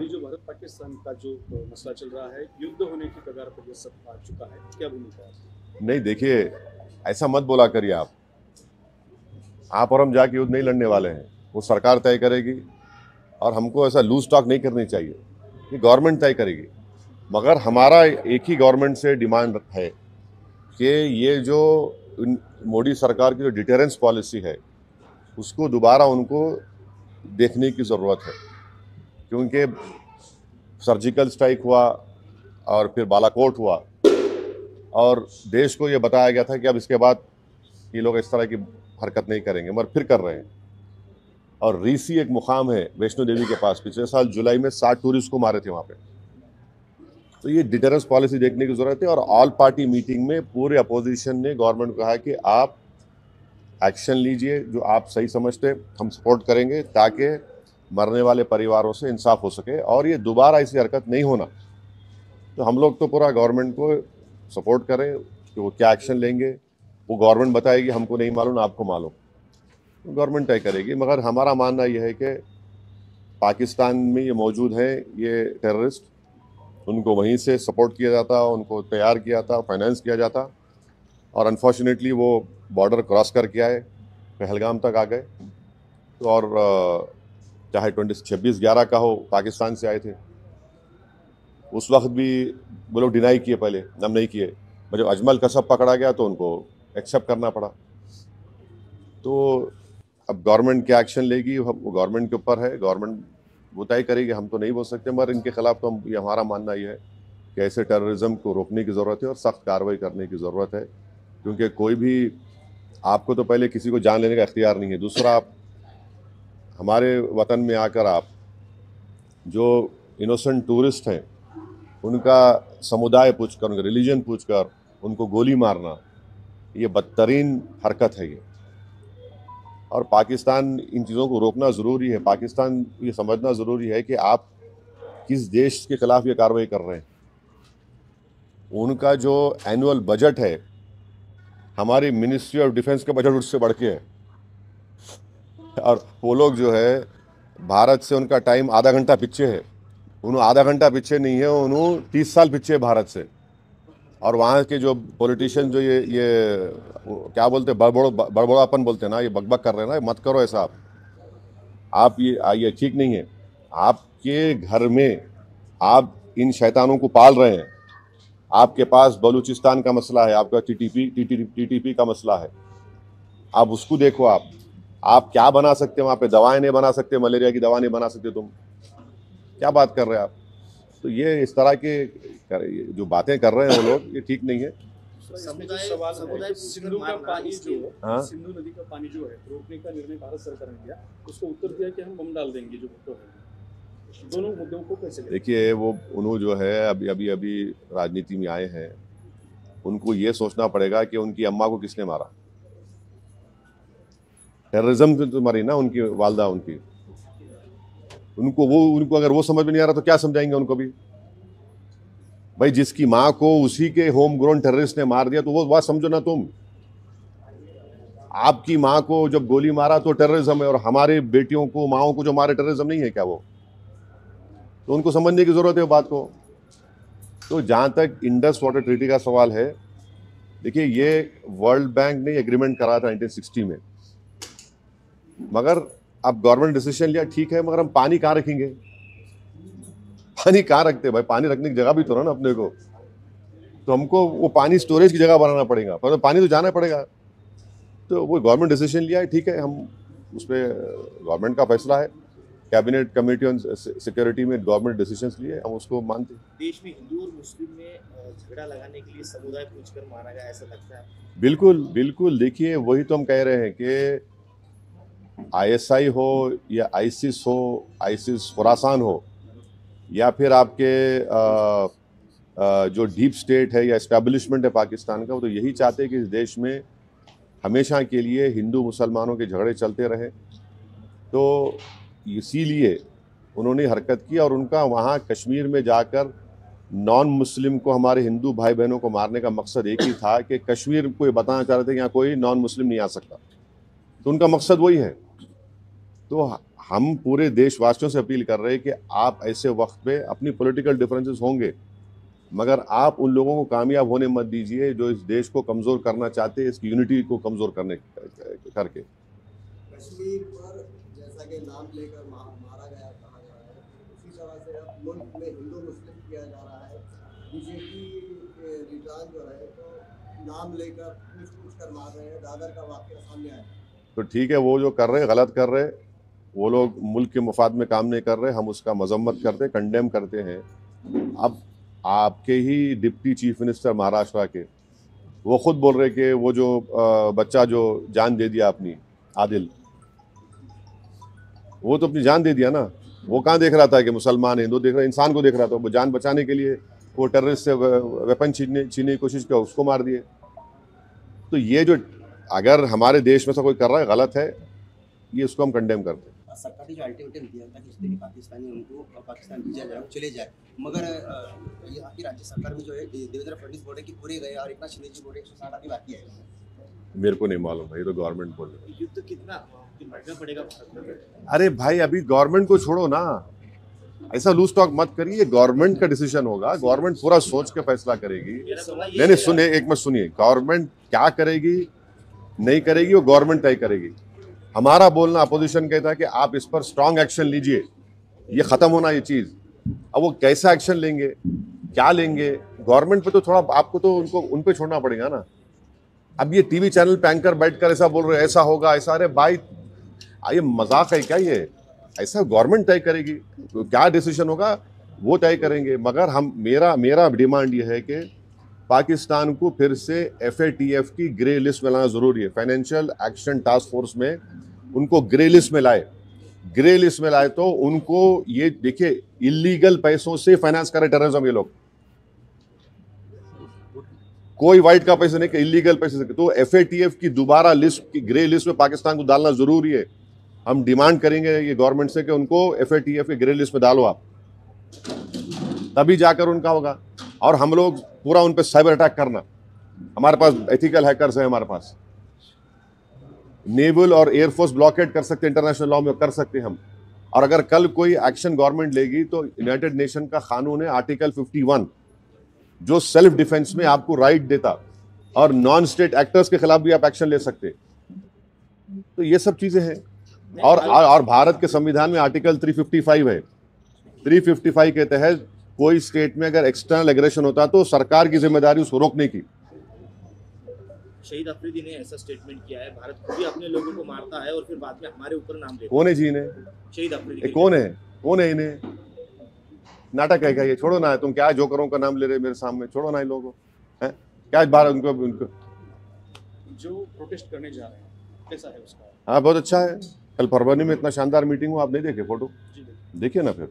अभी जो भारत पाकिस्तान का जो मसला चल रहा है, युद्ध होने की कगार पर ये सब आ चुका है, क्या भूमिका है आपकी? नहीं देखिए, ऐसा मत बोला करिए आप और हम जाके युद्ध नहीं लड़ने वाले हैं, वो सरकार तय करेगी और हमको ऐसा लूज टॉक नहीं करनी चाहिए, ये गवर्नमेंट तय करेगी। मगर हमारा एक ही गवर्नमेंट से डिमांड है कि ये जो मोदी सरकार की जो डिटेरेंस पॉलिसी है उसको दोबारा उनको देखने की ज़रूरत है, क्योंकि सर्जिकल स्ट्राइक हुआ और फिर बालाकोट हुआ और देश को ये बताया गया था कि अब इसके बाद ये लोग इस तरह की हरकत नहीं करेंगे, मगर फिर कर रहे हैं। और रीसी एक मुकाम है वैष्णो देवी के पास, पिछले साल जुलाई में 60 टूरिस्ट को मारे थे वहाँ पे। तो ये डिटेरेंस पॉलिसी देखने की ज़रूरत है। और ऑल पार्टी मीटिंग में पूरे अपोजिशन ने गवर्नमेंट को कहा कि आप एक्शन लीजिए, जो आप सही समझते हम सपोर्ट करेंगे, ताकि मरने वाले परिवारों से इंसाफ हो सके और ये दोबारा ऐसी हरकत नहीं होना। तो हम लोग तो पूरा गवर्नमेंट को सपोर्ट करें कि वो क्या एक्शन लेंगे, वो गवर्नमेंट बताएगी, हमको नहीं मालूम, आपको मालूम, तो गवर्नमेंट तय करेगी। मगर हमारा मानना यह है कि पाकिस्तान में ये मौजूद है, ये टेररिस्ट, उनको वहीं से सपोर्ट किया जाता, उनको तैयार किया जाता, फाइनेंस किया जाता, और अनफॉर्चुनेटली वो बॉर्डर क्रॉस करके आए, पहलगाम तक आ गए। तो और चाहे 26/11 का हो, पाकिस्तान से आए थे, उस वक्त भी वो लोग डिनाई किए, पहले हम नहीं किए, जब अजमल कसब पकड़ा गया तो उनको एक्सेप्ट करना पड़ा। तो अब गवर्नमेंट क्या एक्शन लेगी वो गवर्नमेंट के ऊपर है, गवर्नमेंट वो तय करेगी, हम तो नहीं बोल सकते। मगर इनके खिलाफ तो ये हमारा मानना ये है कि ऐसे टेररिज्म को रोकने की ज़रूरत है और सख्त कार्रवाई करने की ज़रूरत है, क्योंकि कोई भी, आपको तो पहले किसी को जान लेने का इख्तियार नहीं है, दूसरा आप हमारे वतन में आकर आप जो इनोसेंट टूरिस्ट हैं उनका समुदाय पूछकर, उनका रिलीजन पूछकर उनको गोली मारना, ये बदतरीन हरकत है ये। और पाकिस्तान इन चीज़ों को रोकना ज़रूरी है। पाकिस्तान ये समझना ज़रूरी है कि आप किस देश के खिलाफ ये कार्रवाई कर रहे हैं। उनका जो एनुअल बजट है, हमारी मिनिस्ट्री ऑफ डिफेंस का बजट उससे बढ़ के है, और वो लोग जो है भारत से उनका टाइम आधा घंटा पीछे है। उन्होंने आधा घंटा पीछे नहीं है, उन्होंने 30 साल पीछे भारत से। और वहाँ के जो पॉलिटिशियन जो ये क्या बोलते हैं, बड़बड़ापन बोलते हैं ना, ये बकबक कर रहे हैं ना, मत करो ऐसा। आप ये ठीक नहीं है। आपके घर में आप इन शैतानों को पाल रहे हैं। आपके पास बलूचिस्तान का मसला है, आपका टीटीपी का मसला है, आप उसको देखो। आप क्या बना सकते हैं वहाँ पे? दवाएं नहीं बना सकते, मलेरिया की दवा नहीं बना सकते, तुम क्या बात कर रहे हैं आप? तो ये इस तरह के जो बातें कर रहे हैं वो लोग, ये ठीक नहीं है। सिंधु का पानी जो है, सिंधु नदी का पानी जो है रोकने का निर्णय भारत सरकार ने लिया, उसको उत्तर दिया कि हम बम डाल देंगे जो भुट्टो है। दोनों मुद्दों को कैसे देखिए, वो उन्होंने जो है अभी राजनीति में आए हैं, उनको ये सोचना पड़ेगा कि उनकी अम्मा को किसने मारा। टेररिज्म से तो मारी ना उनकी वालदा, उनको अगर वो समझ में नहीं आ रहा तो क्या समझाएंगे उनको भी? भाई, जिसकी माँ को उसी के होम ग्रोन टेररिस्ट ने मार दिया, तो वो बात समझो ना तुम। आपकी माँ को जब गोली मारा तो टेररिज्म है, और हमारे बेटियों को, माओं को जो मारे, टेररिज्म नहीं है क्या वो? तो उनको समझने की जरूरत है बात को। तो जहां तक इंडस वाटर ट्रीटी का सवाल है, देखिए, ये वर्ल्ड बैंक ने एग्रीमेंट करा था 1960 में, मगर अब गवर्नमेंट डिसीजन लिया, ठीक है, मगर हम पानी कहाँ रखेंगे? पानी कहाँ रखते हैं भाई? पानी रखने की जगह भी तो ना अपने को। तो हमको वो पानी स्टोरेज की जगह बनाना पड़ेगा, पर पानी तो जाना पड़ेगा। तो वो गवर्नमेंट डिसीजन लिया है, ठीक है, हम उस पर, गवर्नमेंट का फैसला है, कैबिनेट कमेटी ऑन सिक्योरिटी में गवर्नमेंट डिसीजंस लिए, हम उसको मानते हैं। देश में हिंदू और मुस्लिम में झगड़ा लगाने के लिए समुदाय पूछकर मारा गया, ऐसा लगता है? बिल्कुल बिल्कुल। देखिए, वही तो हम कह रहे हैं कि आईएसआई हो या आईसिस हो, आईसिस खुरासान हो, या फिर आपके जो डीप स्टेट है या एस्टैब्लिशमेंट है पाकिस्तान का, वो तो यही चाहते हैं कि इस देश में हमेशा के लिए हिंदू मुसलमानों के झगड़े चलते रहे। तो इसीलिए उन्होंने हरकत की, और उनका वहाँ कश्मीर में जाकर नॉन मुस्लिम को, हमारे हिंदू भाई बहनों को मारने का मकसद एक ही था कि कश्मीर को ये बताना चाह रहे थे कि यहाँ कोई नॉन मुस्लिम नहीं आ सकता। तो उनका मकसद वही है। तो हम पूरे देशवासियों से अपील कर रहे हैं कि आप ऐसे वक्त पे अपनी पॉलिटिकल डिफरेंसेस होंगे, मगर आप उन लोगों को कामयाब होने मत दीजिए जो इस देश को कमज़ोर करना चाहते हैं, इसकी यूनिटी को कमज़ोर करने करके। कश्मीर पर जैसा कि नाम लेकर मारा गया कहा जा रहा है, उसी तरह से अब मुल्क में हिंदू मुस्लिम किया जा रहा है। बीजेपी के लीडरान जो है तो नाम लेकर पूछ कर मार रहे हैं। दादर का वाकया सामने आया। तो ठीक है, वो जो कर रहे हैं गलत कर रहे हैं, वो लोग मुल्क के मफाद में काम नहीं कर रहे, हम उसका मजम्मत करते, कंडेम करते हैं। अब आपके ही डिप्टी चीफ मिनिस्टर महाराष्ट्र के वो खुद बोल रहे कि वो जो बच्चा जो जान दे दिया अपनी, आदिल, वो तो अपनी जान दे दिया ना। वो कहाँ देख रहा था कि मुसलमान हिंदू देख रहा, इंसान को देख रहा था। वो जान बचाने के लिए वो टेररिस्ट से वेपन छीनने की कोशिश किया, उसको मार दिए। तो ये जो अगर हमारे देश में से कोई कर रहा है गलत है, ये उसको हम कंडेम करते हैं। सरकार ने जो अल्टीमेटम दिया था कि जितने भी पाकिस्तानी उनको पाकिस्तान भेजा जाए, चले जाए, मगर यहाँ की राज्य सरकार में जो है देवेंद्र फडणवीस बोल रहे कि पूरे गए और एकनाथ शिंदे जी बोल रहे 160 आदमी बाकी है। मेरे को नहीं मालूम भाई, तो गवर्नमेंट बोल रही है। युद्ध कितना बढ़ना पड़ेगा भारत में? अरे भाई अभी गवर्नमेंट को छोड़ो ना, ऐसा लूज टॉक मत करिए। गवर्नमेंट का डिसीजन होगा, गवर्नमेंट पूरा सोच के फैसला करेगी। नहीं सुनिए, एक मत सुनिए, गवर्नमेंट क्या करेगी नहीं करेगी वो गवर्नमेंट तय करेगी। हमारा बोलना अपोजिशन कहता है कि आप इस पर स्ट्रांग एक्शन लीजिए, ये खत्म होना ये चीज। अब वो कैसा एक्शन लेंगे, क्या लेंगे, गवर्नमेंट पे तो थोड़ा आपको तो उनको उन पे छोड़ना पड़ेगा ना। अब ये टीवी चैनल पे एंकर बैठकर ऐसा बोल रहे ऐसा होगा ऐसा, अरे भाई ये मजाक है क्या? ये ऐसा गवर्नमेंट तय करेगी, तो क्या डिसीजन होगा वो तय करेंगे। मगर हम मेरा डिमांड ये है कि पाकिस्तान को फिर से FATF की ग्रे लिस्ट में लाना जरूरी है। फाइनेंशियल एक्शन टास्क फोर्स में उनको ग्रे लिस्ट में लाए। ग्रे लिस्ट में लाए तो उनको ये देखिए, इलीगल पैसों से फाइनेंस करे टेररिज्म ये लोग, कोई वाइट का पैसे नहीं कि इलीगल पैसे से। तो FATF की दोबारा लिस्ट की ग्रे लिस्ट में पाकिस्तान को डालना जरूरी है। हम डिमांड करेंगे ये गवर्नमेंट से कि उनको FATF की ग्रे लिस्ट में डालो आप, तभी जाकर उनका होगा। और हम लोग पूरा उन पर साइबर अटैक करना, हमारे पास एथिकल हैकर्स है, हमारे पास नेवल और एयरफोर्स ब्लॉकेट कर सकते, इंटरनेशनल लॉ में कर सकते हम। और अगर कल कोई एक्शन गवर्नमेंट लेगी तो यूनाइटेड नेशन का कानून है आर्टिकल 51 जो सेल्फ डिफेंस में आपको राइट देता, और नॉन स्टेट एक्टर्स के खिलाफ भी आप एक्शन ले सकते। तो ये सब चीजें हैं। और भारत के संविधान में आर्टिकल 355 है। 355 के तहत कोई स्टेट में अगर एक्सटर्नल एग्रेशन होता तो सरकार की जिम्मेदारी उसको रोकने की। शहीद अफरीदी ने ऐसा स्टेटमेंट किया है, भारत खुद ही अपने लोगों को मारता है और फिर बाद में हमारे ऊपर नाम देता है। कौन है जी ने? शहीद अफरीदी कौन है इन्हें? नाटक है क्या ये? छोड़ो ना, तुम क्या जोकरों का नाम ले रहे मेरे सामने, छोड़ो ना इन लोगों को। क्या बार उनको जो प्रोटेस्ट करने जा रहे हैं कैसा है उसका? हाँ बहुत अच्छा है। कल परभनी में इतना शानदार मीटिंग हुआ, आप नहीं देखे फोटो? जी देखिए ना फिर।